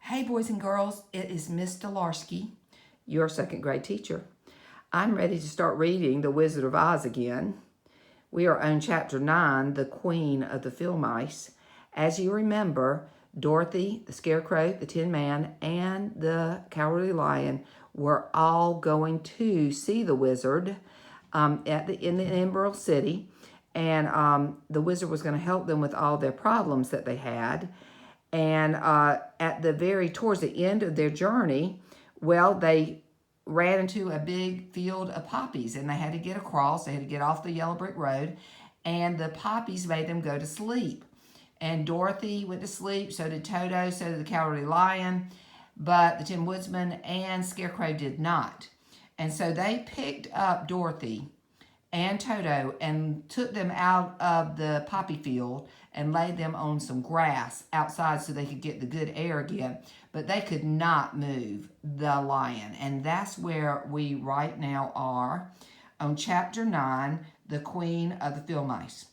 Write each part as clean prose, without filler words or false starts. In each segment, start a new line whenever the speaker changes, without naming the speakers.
Hey, boys and girls, it is Miss Delarski, your second grade teacher. I'm ready to start reading The Wizard of Oz again. We are on Chapter 9, The Queen of the Field Mice. As you remember, Dorothy, the Scarecrow, the Tin Man, and the Cowardly Lion were all going to see the wizard in the Emerald City, and the wizard was going to help them with all their problems that they had. And towards the end of their journey, well, they ran into a big field of poppies and they had to get across. They had to get off the yellow brick road, and the poppies made them go to sleep. And Dorothy went to sleep, so did Toto, so did the Cowardly Lion, but the Tin Woodsman and Scarecrow did not. And so they picked up Dorothy and Toto and took them out of the poppy field and laid them on some grass outside so they could get the good air again. But they could not move the lion. And that's where we right now are on Chapter 9, The Queen of the Field Mice.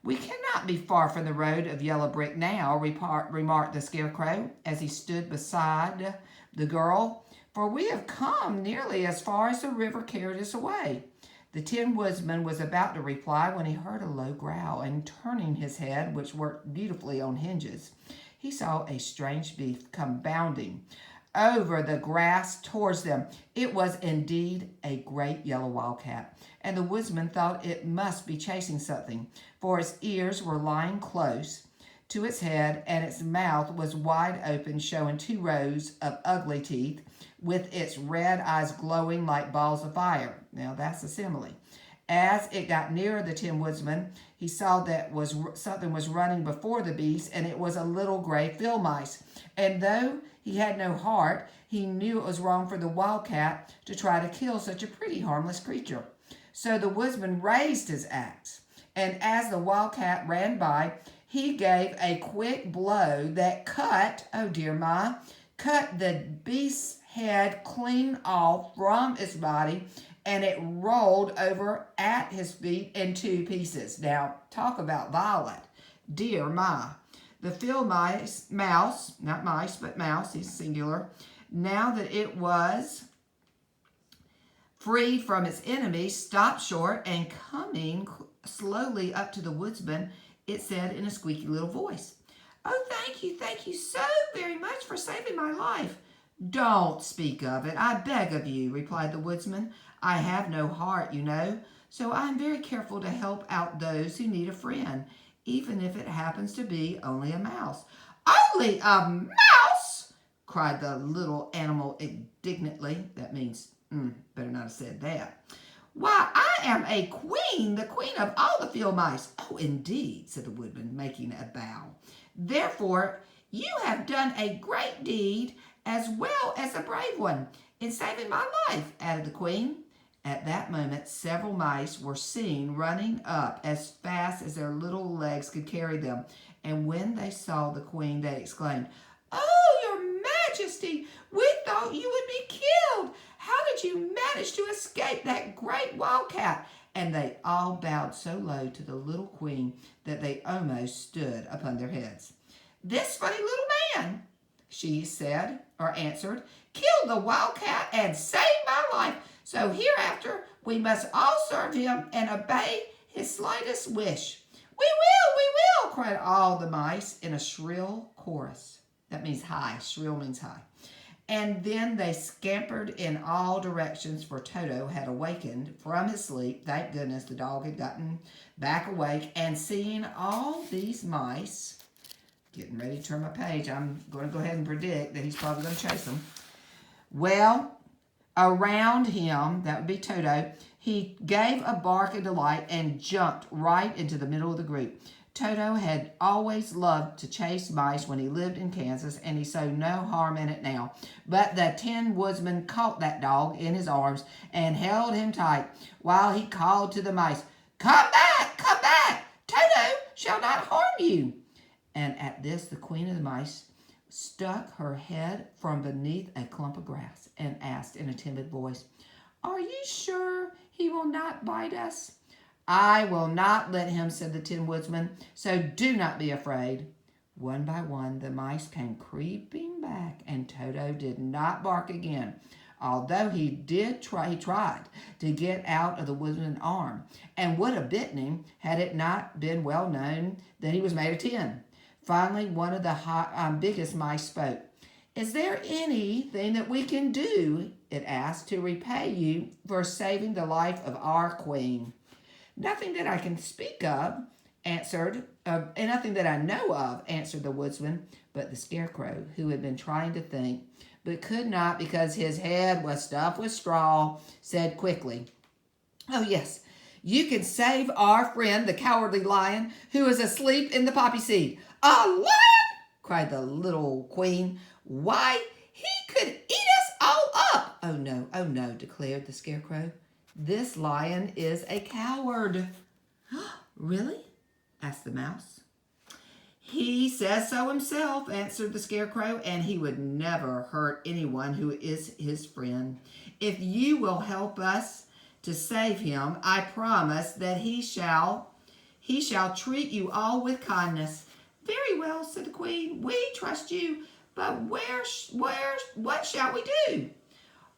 We cannot be far from the road of yellow brick now, remarked the Scarecrow as he stood beside the girl, for we have come nearly as far as the river carried us away. The Tin Woodsman was about to reply when he heard a low growl, and turning his head, which worked beautifully on hinges, he saw a strange beast come bounding over the grass towards them. It was indeed a great yellow wildcat, and the woodsman thought it must be chasing something, for its ears were lying close to its head, and its mouth was wide open, showing 2 rows of ugly teeth, with its red eyes glowing like balls of fire. Now that's a simile. As it got nearer the Tin Woodsman, he saw that something was running before the beast, and it was a little gray field mice. And though he had no heart, he knew it was wrong for the wildcat to try to kill such a pretty harmless creature. So the woodsman raised his axe, and as the wildcat ran by, he gave a quick blow that cut, oh dear my, cut the beast's head clean off from its body, and it rolled over at his feet in 2 pieces. Now, talk about violent. Dear my. The field mouse, not mice, but mouse, he's singular, now that it was freed from its enemies, stopped short, and coming slowly up to the woodsman, it said in a squeaky little voice, "Oh, thank you so very much for saving my life." "Don't speak of it, I beg of you," replied the woodsman. "I have no heart, you know, so I am very careful to help out those who need a friend, even if it happens to be only a mouse." "Only a mouse!" cried the little animal indignantly. That means, better not have said that. "Why, I am a queen, the queen of all the field mice." "Oh, indeed," said the woodman, making a bow. "Therefore, you have done a great deed as well as a brave one in saving my life," added the queen. At that moment, several mice were seen running up as fast as their little legs could carry them, and when they saw the queen, they exclaimed, "Oh, your majesty, we thought you would be killed. How did you manage to escape that great wildcat?" And they all bowed so low to the little queen that they almost stood upon their heads. "This funny little man," she said, or answered, "killed the wildcat and saved my life. So hereafter we must all serve him and obey his slightest wish." "We will," cried all the mice in a shrill chorus. That means high. Shrill means high. And then they scampered in all directions, for Toto had awakened from his sleep. Thank goodness the dog had gotten back awake, and seeing all these mice, getting ready to turn my page, I'm going to go ahead and predict that he's probably going to chase them. Well, around him, that would be Toto, he gave a bark of delight and jumped right into the middle of the group. Toto had always loved to chase mice when he lived in Kansas, and he saw no harm in it now. But the Tin Woodsman caught that dog in his arms and held him tight while he called to the mice, come back, Toto shall not harm you." And at this, the queen of the mice stuck her head from beneath a clump of grass and asked in a timid voice, "Are you sure he will not bite us?" "I will not let him," said the Tin Woodsman, "so do not be afraid." One by one, the mice came creeping back, and Toto did not bark again. Although he tried to get out of the woodman's arm, and would have bitten him had it not been well known that he was made of tin. Finally, one of the biggest mice spoke. Is there anything that we can do, it asked, to repay you for saving the life of our queen? Nothing that I can speak of, and nothing that I know of, answered the woodsman. But the scarecrow, who had been trying to think, but could not because his head was stuffed with straw, said quickly, Oh, yes, you can save our friend, the cowardly lion, who is asleep in the poppy seed. A lion? Cried the little queen. Why, he could eat us all up. Oh, no, declared the scarecrow. This lion is a coward. Really? Asked the mouse. He says so himself, answered the scarecrow, and he would never hurt anyone who is his friend. If you will help us to save him, I promise that he shall treat you all with kindness. Very well, said the queen. We trust you, but what shall we do?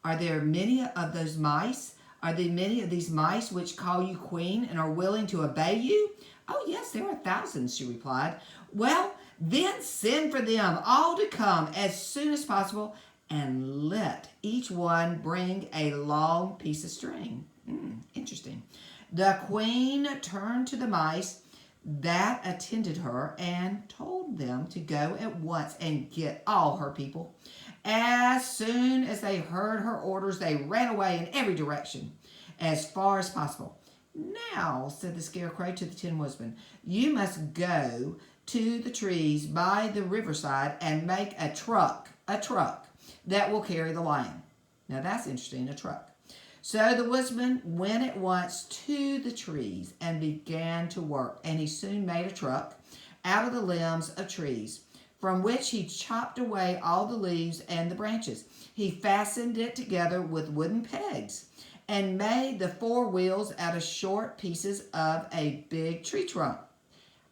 Are there many of those mice? Are there many of these mice which call you queen and are willing to obey you? Oh, yes, there are thousands, she replied. Well, then send for them all to come as soon as possible, and let each one bring a long piece of string. Interesting. The queen turned to the mice that attended her and told them to go at once and get all her people. As soon as they heard her orders, they ran away in every direction as far as possible. Now, said the scarecrow to the Tin Woodman, you must go to the trees by the riverside and make a truck that will carry the lion. Now that's interesting, a truck. So the woodsman went at once to the trees and began to work, and he soon made a truck out of the limbs of trees, from which he chopped away all the leaves and the branches. He fastened it together with wooden pegs and made the four wheels out of short pieces of a big tree trunk.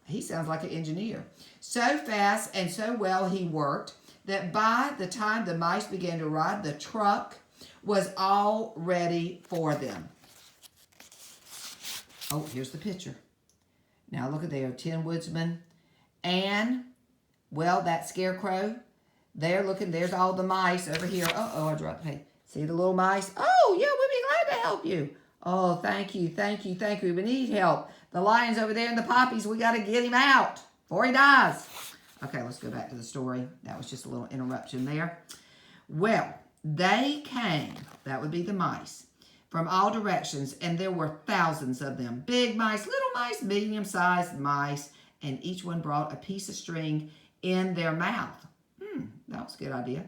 He sounds like an engineer. So fast and so well he worked that by the time the mice began to ride, the truck was all ready for them. Oh, here's the picture. Now look at there, Tin Woodman and, well, that scarecrow. They're looking, there's all the mice over here. Uh-oh, I dropped the page. See the little mice? Oh, yeah, we'd be glad to help you. Oh, thank you. We need help. The lion's over there in the poppies. We got to get him out before he dies. Okay, let's go back to the story. That was just a little interruption there. Well, they came, that would be the mice, from all directions, and there were thousands of them. Big mice, little mice, medium-sized mice, and each one brought a piece of string in their mouth. That was a good idea.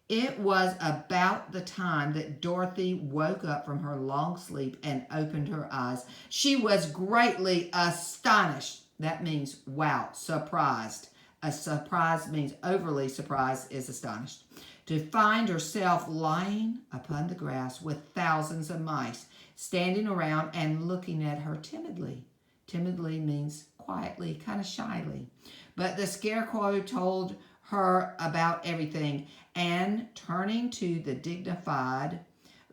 It was about the time that Dorothy woke up from her long sleep and opened her eyes. She was greatly astonished. That means, wow, surprised. A surprise means overly surprised is astonished. To find herself lying upon the grass with thousands of mice standing around and looking at her timidly. Timidly means quietly, kind of shyly. But the scarecrow told her about everything, and turning to the dignified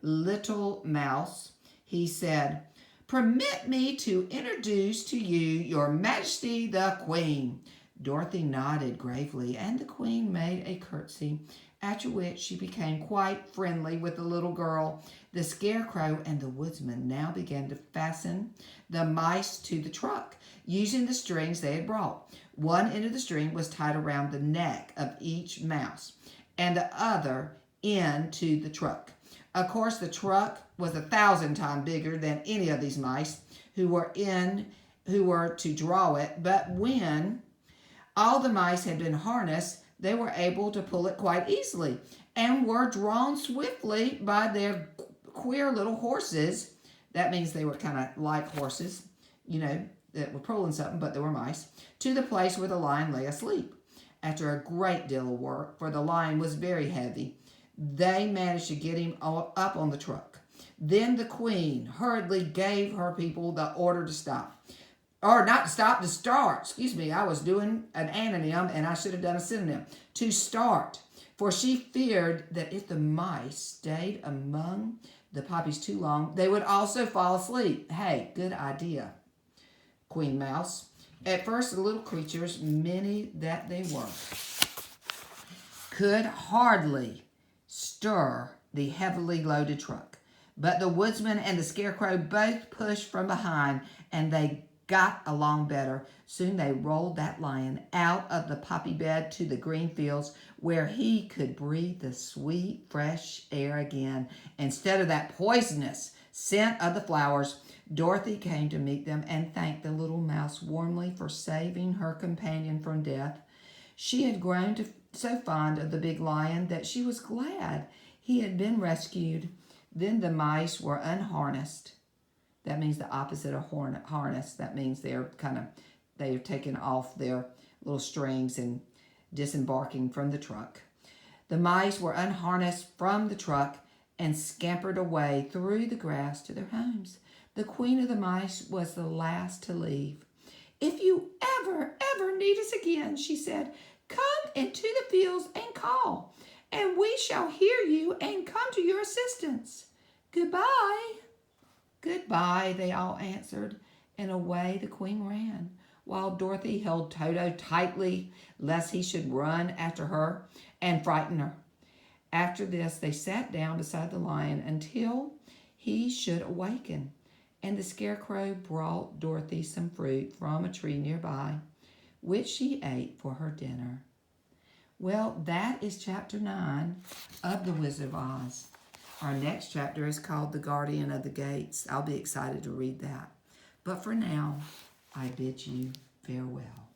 little mouse, he said, Permit me to introduce to you your Majesty the Queen. Dorothy nodded gravely, and the Queen made a curtsy, after which she became quite friendly with the little girl. The scarecrow and the woodsman now began to fasten the mice to the truck, using the strings they had brought. One end of the string was tied around the neck of each mouse, and the other end to the truck. Of course, the truck was 1,000 times bigger than any of these mice who were to draw it, but when all the mice had been harnessed, they were able to pull it quite easily and were drawn swiftly by their queer little horses. That means they were kind of like horses, that were pulling something, but they were mice, to the place where the lion lay asleep. After a great deal of work, for the lion was very heavy, they managed to get him up on the truck. Then the Queen hurriedly gave her people the order to stop. or not to stop, to start. Excuse me, I was doing an anonym and I should have done a synonym. To start. For she feared that if the mice stayed among the poppies too long, they would also fall asleep. Hey, good idea, Queen Mouse. At first, the little creatures, many that they were, could hardly stir the heavily loaded truck. But the woodsman and the scarecrow both pushed from behind, and they got along better. Soon they rolled that lion out of the poppy bed to the green fields where he could breathe the sweet, fresh air again instead of that poisonous scent of the flowers. Dorothy came to meet them and thanked the little mouse warmly for saving her companion from death. She had grown so fond of the big lion that she was glad he had been rescued. Then the mice were unharnessed. That means the opposite of harness. That means they're taking off their little strings and disembarking from the truck. The mice were unharnessed from the truck and scampered away through the grass to their homes. The queen of the mice was the last to leave. If you ever need us again, she said, come into the fields and call, and we shall hear you and come to your assistance. Goodbye. Goodbye, they all answered, and away the queen ran, while Dorothy held Toto tightly lest he should run after her and frighten her. After this, they sat down beside the lion until he should awaken, and the scarecrow brought Dorothy some fruit from a tree nearby, which she ate for her dinner. Well, that is chapter 9 of The Wizard of Oz. Our next chapter is called The Guardian of the Gates. I'll be excited to read that. But for now, I bid you farewell.